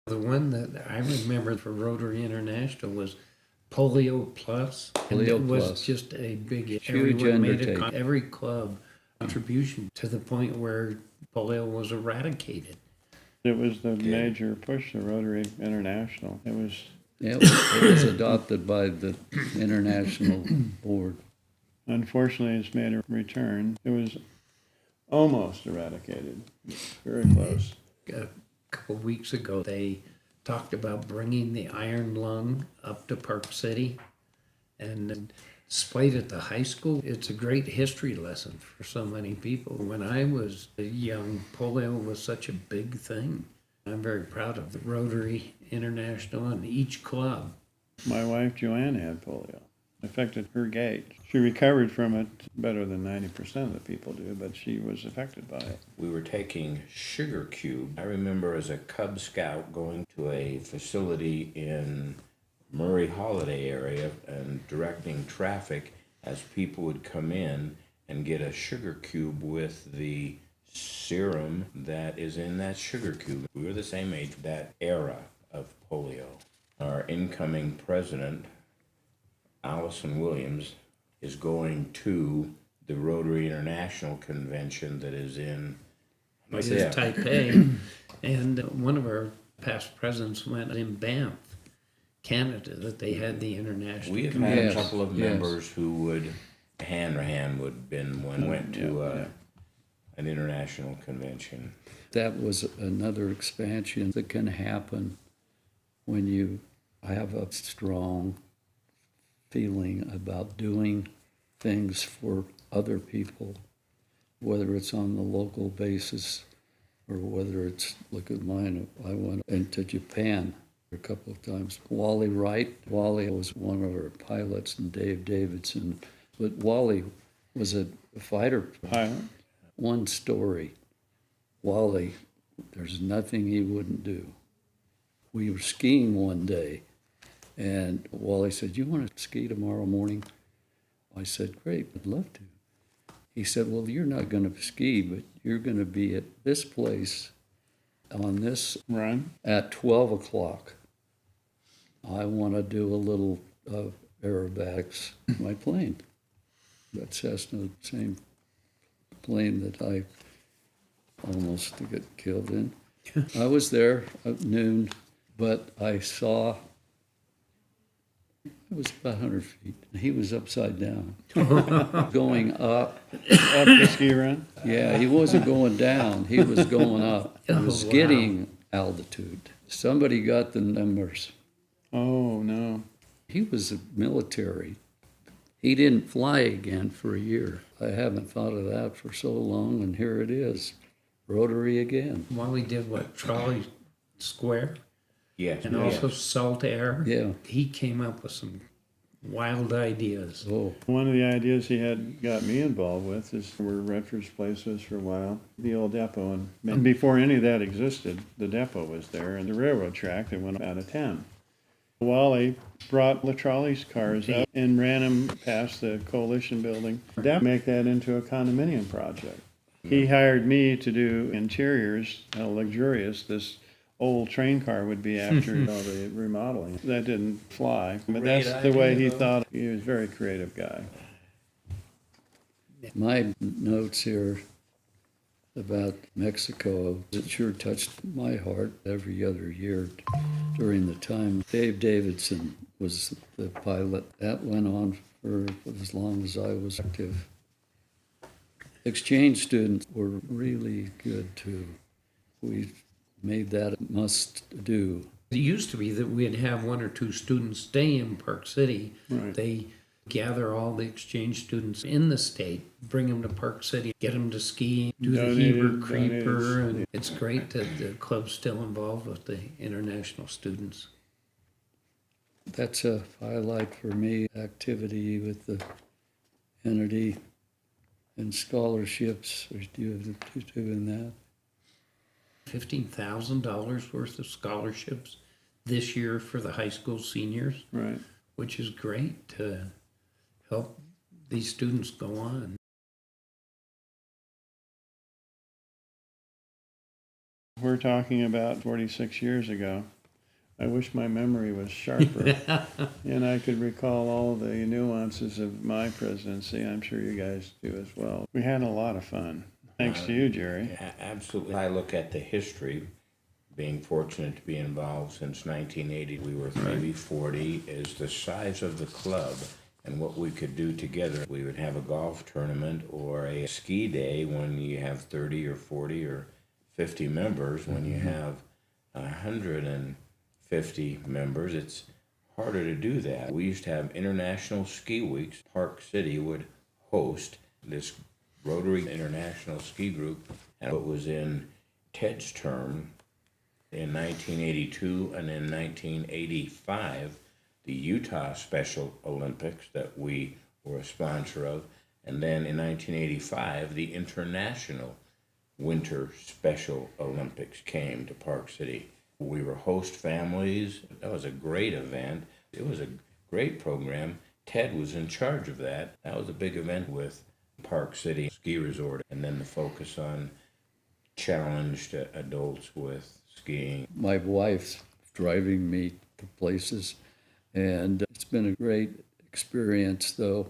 The one that I remember for Rotary International was Polio Plus. And Polio it was Plus. just a big, Huge everyone made undertaking. every club contribution to the point where polio was eradicated. It was the major push to Rotary International. It was It was adopted by the International Board. Unfortunately, it's made a return. It was almost eradicated, very close. A couple of weeks ago, they talked about bringing the iron lung up to Park City and displayed at the high school. It's a great history lesson for so many people. When I was young, polio was such a big thing. I'm very proud of the Rotary International and each club. My wife, Joanne, had polio. It affected her gait. She recovered from it better than 90% of the people do, but she was affected by it. We were taking sugar cube. I remember as a Cub Scout going to a facility in Murray Holiday area and directing traffic as people would come in and get a sugar cube with the serum that is in that sugar cube. We were the same age, that era of polio. Our incoming president, Allison Williams, is going to the Rotary International Convention that is in Taipei. And one of our past presidents went in Banff, Canada, that they had the international. We have had a couple of members who would, hand would been one went to an international convention. That was another expansion that can happen when you have a strong feeling about doing things for other people, whether it's on the local basis or whether it's, look at mine, I went into Japan a couple of times. Wally Wright, Wally was one of our pilots, and Dave Davidson, but Wally was a fighter Pilot? One story, Wally, there's nothing he wouldn't do. We were skiing one day, and Wally said, "You want to ski tomorrow morning?" I said, "Great, I'd love to." He said, "Well, you're not going to ski, but you're going to be at this place on this Run? at 12 o'clock. I want to do a little aerobatics in my plane." That Cessna, same plane that I almost got killed in. I was there at noon, but I saw, it was about 100 feet. He was upside down, going up. Up the ski run? Yeah, he wasn't going down, he was going up. He was getting altitude. Somebody got the numbers. Oh, no. He was military. He didn't fly again for a year. I haven't thought of that for so long, and here it is, Rotary again. Wally did what, Trolley Square? Yes. And also Salt Air? Yeah. He came up with some wild ideas. Oh, One of the ideas he had got me involved with is where Redford's place was for a while, the old depot. And before any of that existed, the depot was there and the railroad track that went out of town. Wally brought the trolley cars up and ran them past the Coalition building. That make that into a condominium project. He hired me to do interiors, how luxurious this old train car would be after all the remodeling. That didn't fly, but Great that's the way he idea, though. thought. He was a very creative guy. my notes here about Mexico, it sure touched my heart every other year during the time. Dave Davidson was the pilot. That went on for as long as I was active. Exchange students were really good too. We made that a must do. It used to be that we'd have one or two students stay in Park City. Right. They gather all the exchange students in the state, bring them to Park City, get them to ski, do the Heber Creeper, and it's great that the club's still involved with the international students. That's a highlight for me, activity with the entity and scholarships. Are you doing that? $15,000 worth of scholarships this year for the high school seniors, Right. which is great to help these students go on. We're talking about 46 years ago. I wish my memory was sharper and I could recall all the nuances of my presidency. I'm sure you guys do as well. We had a lot of fun. Thanks to you, Jerry. Absolutely. I look at the history, being fortunate to be involved since 1980. We were maybe 40, is the size of the club and what we could do together. We would have a golf tournament or a ski day when you have 30 or 40 or 50 members. When you have 150 members, it's harder to do that. We used to have international ski weeks. Park City would host this Rotary International Ski Group, and it was in Ted's term in 1982, and in 1985, the Utah Special Olympics that we were a sponsor of, and then in 1985, the International Winter Special Olympics came to Park City. We were host families. That was a great event. It was a great program. Ted was in charge of that. That was a big event with Park City Ski Resort, and then the focus on challenged adults with skiing. My wife's driving me to places, and it's been a great experience, though,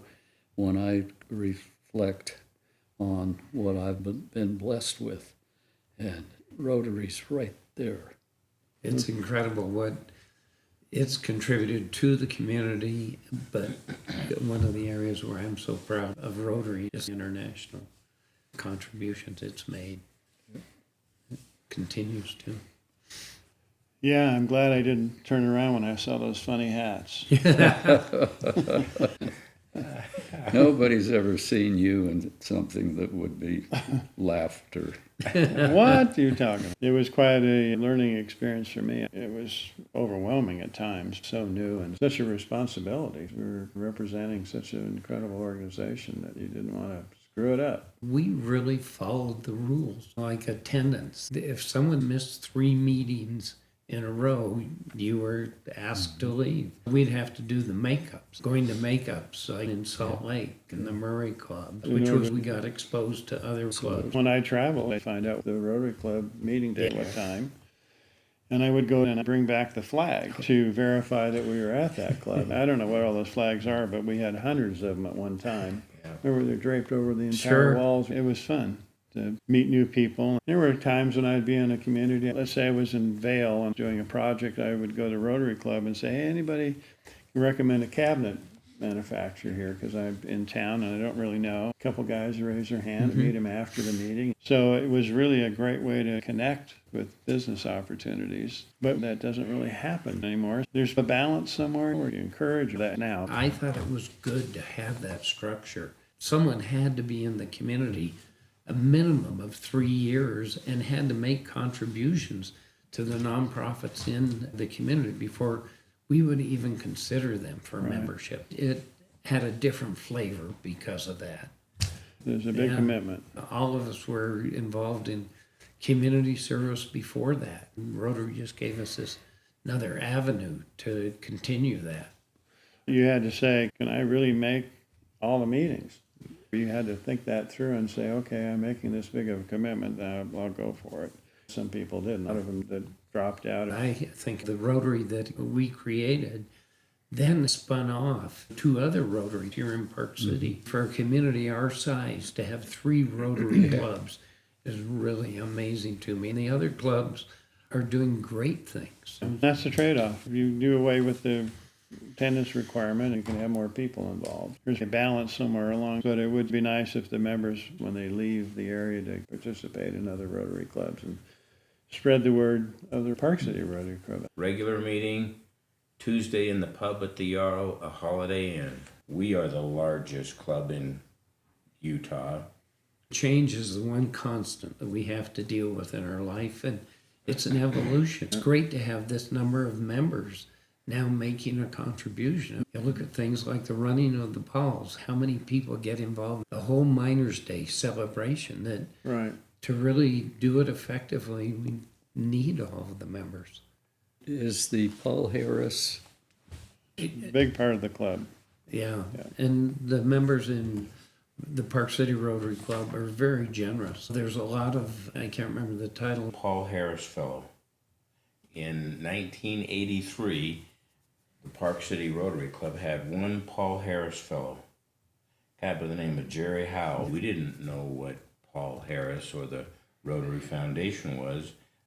when I reflect on what I've been blessed with. And Rotary's right there. It's incredible what it's contributed to the community, but one of the areas where I'm so proud of Rotary is the international contributions it's made. It continues to. Yeah, I'm glad I didn't turn around when I saw those funny hats. Nobody's ever seen you in something that would be laughter. What are you talking about? It was quite a learning experience for me. It was overwhelming at times, so new and such a responsibility. We were representing such an incredible organization that you didn't want to screw it up. We really followed the rules, like attendance. If someone missed 3 meetings in a row, you were asked to leave. We'd have to do the makeups, going to makeups like in Salt Lake and the Murray Club, which was we got exposed to other clubs. When I travel, I find out the Rotary Club meeting day what time, and I would go and bring back the flag to verify that we were at that club. I don't know what all those flags are, but we had hundreds of them at one time. Remember, they're draped over the entire walls. It was fun to meet new people. There were times when I'd be in a community, let's say I was in Vail and doing a project, I would go to Rotary Club and say, hey, anybody can recommend a cabinet manufacturer here, because I'm in town and I don't really know. A couple guys raise their hand, meet them after the meeting. So it was really a great way to connect with business opportunities, but that doesn't really happen anymore. There's a balance somewhere where you encourage that now. I thought it was good to have that structure. Someone had to be in the community a minimum of 3 years and had to make contributions to the nonprofits in the community before we would even consider them for membership. It had a different flavor because of that. There's a big commitment. All of us were involved in community service before that. Rotary just gave us this another avenue to continue that. You had to say, can I really make all the meetings? You had to think that through and say, okay, I'm making this big of a commitment, I'll go for it. Some people didn't. A lot of them that dropped out. I think the Rotary that we created then spun off 2 other Rotaries here in Park City. For a community our size, to have 3 Rotary clubs is really amazing to me. And the other clubs are doing great things. That's the trade-off. If you do away with the attendance requirement, you can have more people involved. There's a balance somewhere along, but it would be nice if the members, when they leave the area, to participate in other Rotary clubs and spread the word of the Park City Rotary Club. Regular meeting, Tuesday in the pub at the Yarrow, a Holiday Inn. We are the largest club in Utah. Change is the one constant that we have to deal with in our life, and it's an evolution. It's great to have this number of members now making a contribution. You look at things like the running of the Pauls, how many people get involved, the whole Miners' Day celebration, that Right. to really do it effectively, we need all of the members. Is the Paul Harris? Big part of the club. Yeah, and the members in the Park City Rotary Club are very generous. There's a lot of, I can't remember the title. Paul Harris Fellow. in 1983, the Park City Rotary Club had one Paul Harris fellow, a guy by the name of Jerry Howells. We didn't know what Paul Harris or the Rotary Foundation was.